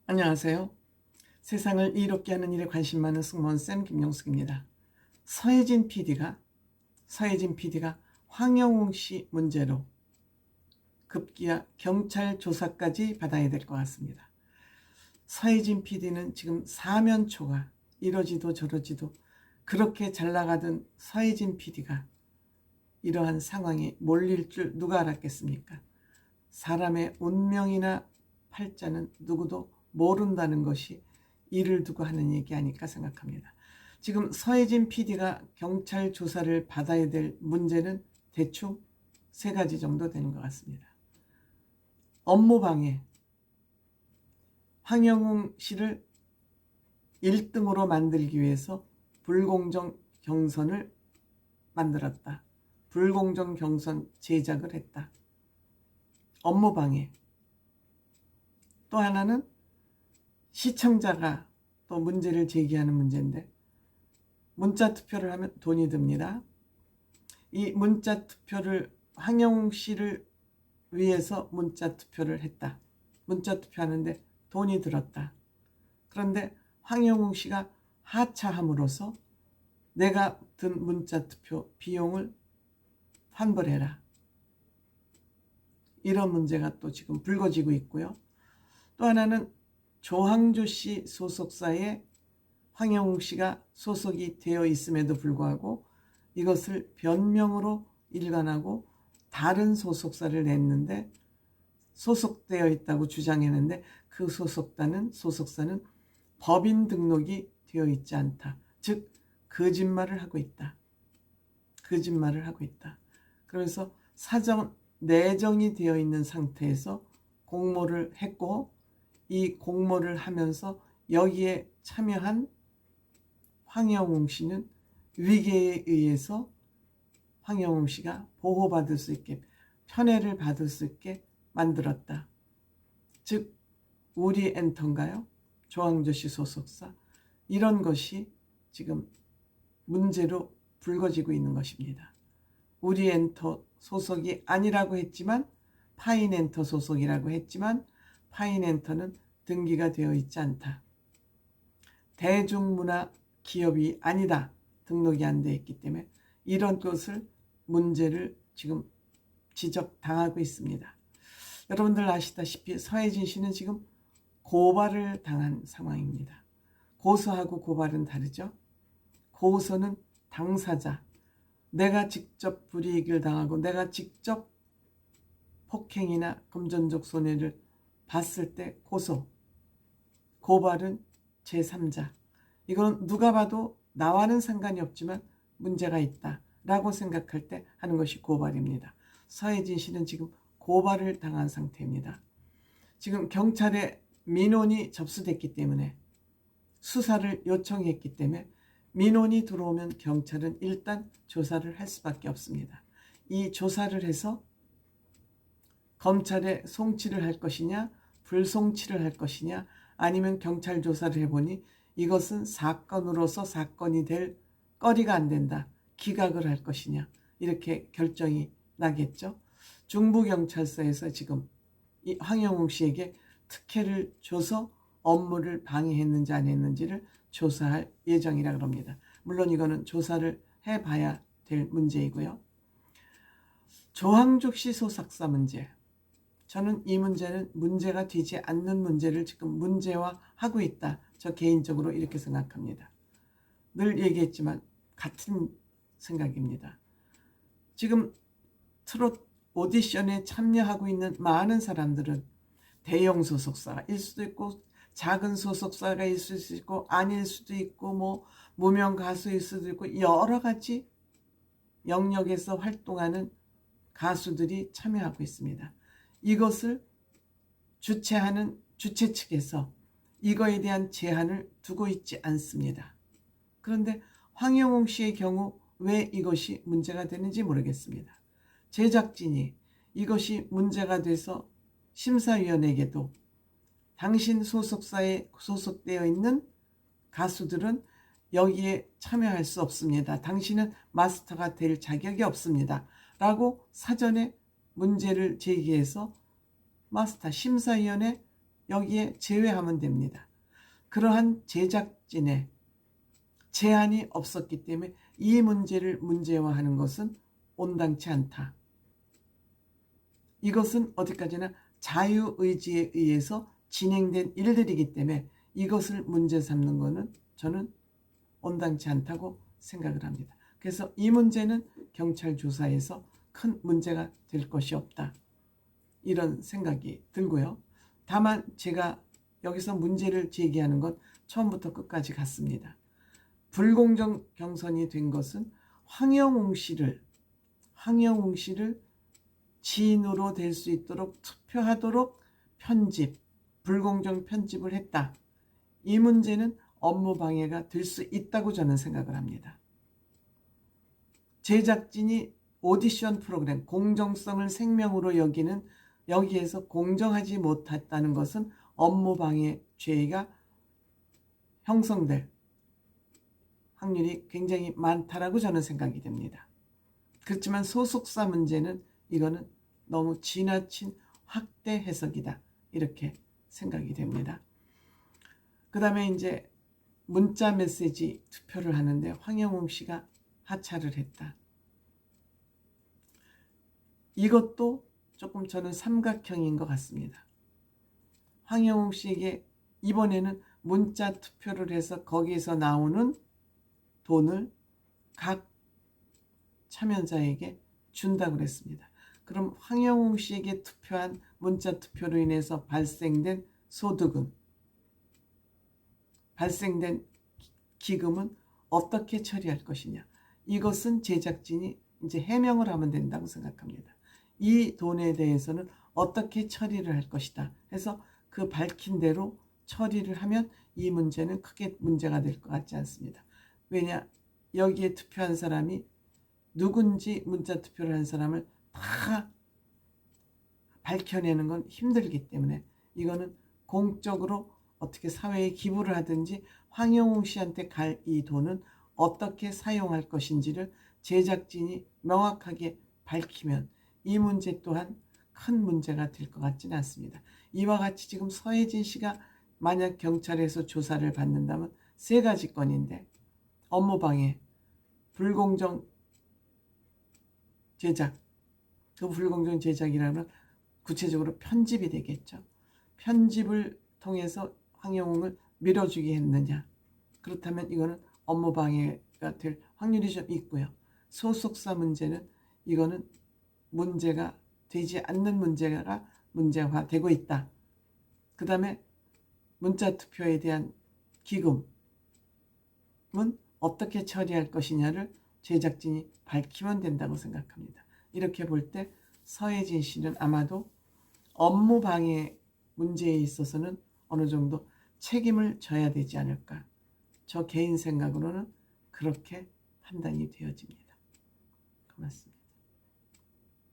안녕하세요. 세상을 이롭게 하는 일에 관심 많은 승무원쌤 김용숙입니다. 서혜진 PD가 황영웅 씨 문제로 급기야 경찰 조사까지 받아야 될 것 같습니다. 서혜진 PD는 지금 사면초가 이러지도 저러지도 그렇게 잘 나가던 서혜진 PD가 이러한 상황에 몰릴 줄 누가 알았겠습니까? 사람의 운명이나 팔자는 누구도 모른다는 것이 이를 두고 하는 얘기 아닐까 생각합니다. 지금 서혜진 PD가 경찰 조사를 받아야 될 문제는 대충 3가지 정도 되는 것 같습니다. 업무방해, 황영웅 씨를 1등으로 만들기 위해서 불공정 경선을 만들었다. 불공정 경선 제작을 했다. 업무방해. 또 하나는 시청자가 또 문제를 제기하는 문제인데, 문자 투표를 하면 돈이 듭니다. 이 문자 투표를 황영웅 씨를 위해서 문자 투표를 했다. 문자 투표하는데 돈이 들었다. 그런데 황영웅 씨가 하차함으로써 내가 든 문자 투표 비용을 환불해라. 이런 문제가 또 지금 불거지고 있고요. 또 하나는 조항조 씨 소속사에 황영웅 씨가 소속이 되어 있음에도 불구하고 이것을 변명으로 일관하고 다른 소속사를 냈는데, 소속되어 있다고 주장했는데 그 소속사는 법인 등록이 되어 있지 않다. 즉 거짓말을 하고 있다. 그래서 사전 내정이 되어 있는 상태에서 공모를 했고, 이 공모를 하면서 여기에 참여한 황영웅 씨는 위계에 의해서 황영웅 씨가 보호받을 수 있게, 편애를 받을 수 있게 만들었다. 즉 우리엔터인가요? 조항조 씨 소속사. 이런 것이 지금 문제로 불거지고 있는 것입니다. 우리엔터 소속이 아니라고 했지만, 파인엔터 소속이라고 했지만 파인엔터는 등기가 되어 있지 않다. 대중문화 기업이 아니다. 등록이 안 되어 있기 때문에 이런 것을 문제를 지금 지적당하고 있습니다. 여러분들 아시다시피 서혜진 씨는 지금 고발을 당한 상황입니다. 고소하고 고발은 다르죠. 고소는 당사자, 내가 직접 불이익을 당하고 내가 직접 폭행이나 금전적 손해를 봤을 때 고소, 고발은 제3자. 이건 누가 봐도 나와는 상관이 없지만 문제가 있다라고 생각할 때 하는 것이 고발입니다. 서혜진 씨는 지금 고발을 당한 상태입니다. 지금 경찰에 민원이 접수됐기 때문에, 수사를 요청했기 때문에 민원이 들어오면 경찰은 일단 조사를 할 수밖에 없습니다. 이 조사를 해서 검찰에 송치를 할 것이냐, 불송치를 할 것이냐, 아니면 경찰 조사를 해보니 이것은 사건으로서 사건이 될 거리가 안 된다, 기각을 할 것이냐, 이렇게 결정이 나겠죠. 중부경찰서에서 지금 이 황영웅 씨에게 특혜를 줘서 업무를 방해했는지 안 했는지를 조사할 예정이라 그럽니다. 물론 이거는 조사를 해봐야 될 문제이고요. 조항조 씨 소속사 문제, 저는 이 문제는 문제가 되지 않는 문제를 지금 문제화하고 있다. 저 개인적으로 이렇게 생각합니다. 늘 얘기했지만 같은 생각입니다. 지금 트롯 오디션에 참여하고 있는 많은 사람들은 대형 소속사일 수도 있고, 작은 소속사가 있을 수도 있고, 아닐 수도 있고, 뭐 무명 가수일 수도 있고, 여러 가지 영역에서 활동하는 가수들이 참여하고 있습니다. 이것을 주최하는 주최 측에서 이거에 대한 제한을 두고 있지 않습니다. 그런데 황영웅 씨의 경우 왜 이것이 문제가 되는지 모르겠습니다. 제작진이 이것이 문제가 돼서 심사위원에게도 당신 소속사에 소속되어 있는 가수들은 여기에 참여할 수 없습니다. 당신은 마스터가 될 자격이 없습니다. 라고 사전에 문제를 제기해서 마스터 심사위원회 여기에 제외하면 됩니다. 그러한 제작진의 제한이 없었기 때문에 이 문제를 문제화하는 것은 온당치 않다. 이것은 어디까지나 자유의지에 의해서 진행된 일들이기 때문에 이것을 문제 삼는 것은 저는 온당치 않다고 생각을 합니다. 그래서 이 문제는 경찰 조사에서 큰 문제가 될 것이 없다. 이런 생각이 들고요. 다만 제가 여기서 문제를 제기하는 건 처음부터 끝까지 같습니다. 불공정 경선이 된 것은 황영웅 씨를 지인으로 될 수 있도록 투표하도록 불공정 편집을 했다. 이 문제는 업무 방해가 될 수 있다고 저는 생각을 합니다. 제작진이 오디션 프로그램 공정성을 생명으로 여기는 여기에서 공정하지 못했다는 것은 업무 방해 죄가 형성될 확률이 굉장히 많다라고 저는 생각이 됩니다. 그렇지만 소속사 문제는 이거는 너무 지나친 확대 해석이다. 이렇게 생각이 됩니다. 그 다음에 이제 문자 메시지 투표를 하는데 황영웅 씨가 하차를 했다. 이것도 조금 저는 삼각형인 것 같습니다. 황영웅 씨에게 이번에는 문자 투표를 해서 거기에서 나오는 돈을 각 참여자에게 준다고 그랬습니다. 그럼 황영웅 씨에게 투표한 문자 투표로 인해서 발생된 소득은, 발생된 기금은 어떻게 처리할 것이냐. 이것은 제작진이 이제 해명을 하면 된다고 생각합니다. 이 돈에 대해서는 어떻게 처리를 할 것이다 해서 그 밝힌 대로 처리를 하면 이 문제는 크게 문제가 될 것 같지 않습니다. 왜냐, 여기에 투표한 사람이 누군지 문자 투표를 한 사람을 다 밝혀내는 건 힘들기 때문에 이거는 공적으로 어떻게 사회에 기부를 하든지 황영웅 씨한테 갈 이 돈은 어떻게 사용할 것인지를 제작진이 명확하게 밝히면 이 문제 또한 큰 문제가 될 것 같지는 않습니다. 이와 같이 지금 서혜진 씨가 만약 경찰에서 조사를 받는다면 3가지 건인데 업무방해, 불공정 제작, 그 불공정 제작이라면 구체적으로 편집이 되겠죠. 편집을 통해서 황영웅을 밀어주게 했느냐. 그렇다면 이거는 업무방해가 될 확률이 좀 있고요. 소속사 문제는 이거는 문제가 되지 않는 문제가 문제화되고 있다. 그 다음에 문자투표에 대한 기금은 어떻게 처리할 것이냐를 제작진이 밝히면 된다고 생각합니다. 이렇게 볼 때 서혜진 씨는 아마도 업무방해 문제에 있어서는 어느 정도 책임을 져야 되지 않을까. 저 개인 생각으로는 그렇게 판단이 되어집니다. 고맙습니다.